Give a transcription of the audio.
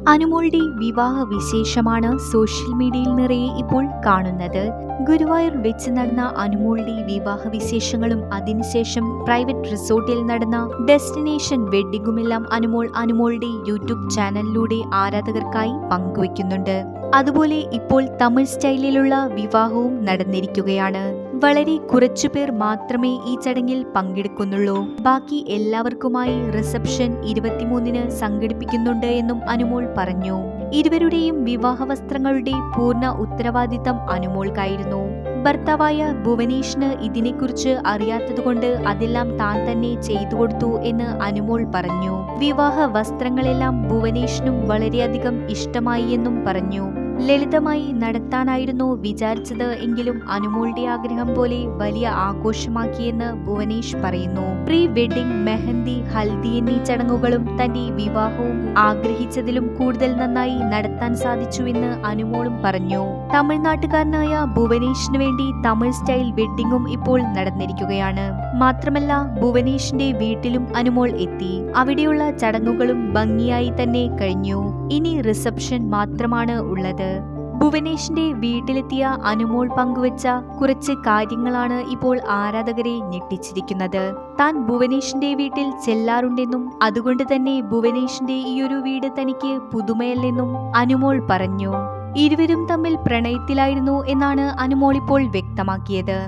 അനുമോളുടെ വിവാഹ വിശേഷമാണ് സോഷ്യൽ മീഡിയയിൽ നിറയെ ഇപ്പോൾ കാണുന്നത്. ഗുരുവായൂർ വെച്ച് നടന്ന അനുമോളുടെ വിവാഹ വിശേഷങ്ങളും അതിനുശേഷം പ്രൈവറ്റ് റിസോർട്ടിൽ നടന്ന ഡെസ്റ്റിനേഷൻ വെഡ്ഡിങ്ങുമെല്ലാം അനുമോളുടെ യൂട്യൂബ് ചാനലിലൂടെ ആരാധകർക്കായി പങ്കുവയ്ക്കുന്നുണ്ട്. അതുപോലെ ഇപ്പോൾ തമിഴ് സ്റ്റൈലിലുള്ള വിവാഹവും നടന്നിരിക്കുകയാണ്. വളരെ കുറച്ചുപേർ മാത്രമേ ഈ ചടങ്ങിൽ പങ്കെടുക്കുന്നുള്ളൂ. ബാക്കി എല്ലാവർക്കുമായി റിസപ്ഷൻ 23-ന് സംഘടിപ്പിക്കുന്നുണ്ട് എന്നും അനുമോൾ പറഞ്ഞു. ഇരുവരുടെയും വിവാഹ വസ്ത്രങ്ങളുടെ പൂർണ്ണ ഉത്തരവാദിത്തം അനുമോൾക്കായിരുന്നു. ഭർത്താവായ ഭുവനേഷിന് ഇതിനെക്കുറിച്ച് അറിയാത്തതുകൊണ്ട് അതെല്ലാം താൻ തന്നെ ചെയ്തു കൊടുത്തു എന്ന് അനുമോൾ പറഞ്ഞു. വിവാഹ വസ്ത്രങ്ങളെല്ലാം ഭുവനേഷിനും വളരെയധികം ഇഷ്ടമായി എന്നും പറഞ്ഞു. ലളിതമായി നടത്താനായിരുന്നു വിചാരിച്ചത് എങ്കിലും അനുമോളുടെ ആഗ്രഹം പോലെ വലിയ ആഘോഷമാക്കിയെന്ന് ഭുവനേഷ് പറയുന്നു. പ്രീ വെഡിംഗ്, മെഹന്തി, ഹൽദി എന്നീ ചടങ്ങുകളും തന്റെ വിവാഹവും ആഗ്രഹിച്ചതിലും കൂടുതൽ നന്നായി നടത്താൻ സാധിച്ചുവെന്ന് അനുമോളും പറഞ്ഞു. തമിഴ്നാട്ടുകാരനായ ഭുവനേഷിന് വേണ്ടി തമിഴ് സ്റ്റൈൽ വെഡ്ഡിങ്ങും ഇപ്പോൾ നടന്നിരിക്കുകയാണ്. മാത്രമല്ല ഭുവനേഷിന്റെ വീട്ടിലും അനുമോൾ എത്തി. അവിടെയുള്ള ചടങ്ങുകളും ഭംഗിയായി തന്നെ കഴിഞ്ഞു. ഇനി റിസപ്ഷൻ മാത്രമാണ് ഉള്ളത്. ഭുവനേഷിന്റെ വീട്ടിലെത്തിയ അനുമോൾ പങ്കുവച്ച കുറച്ച് കാര്യങ്ങളാണ് ഇപ്പോൾ ആരാധകരെ ഞെട്ടിച്ചിരിക്കുന്നത്. താൻ ഭുവനേഷിന്റെ വീട്ടിൽ ചെല്ലാറുണ്ടെന്നും അതുകൊണ്ട് തന്നെ ഭുവനേഷിന്റെ ഈയൊരു വീട് തനിക്ക് പുതുമയല്ലെന്നും അനുമോൾ പറഞ്ഞു. ഇരുവരും തമ്മിൽ പ്രണയത്തിലായിരുന്നു എന്നാണ് അനുമോൾ ഇപ്പോൾ വ്യക്തമാക്കിയത്.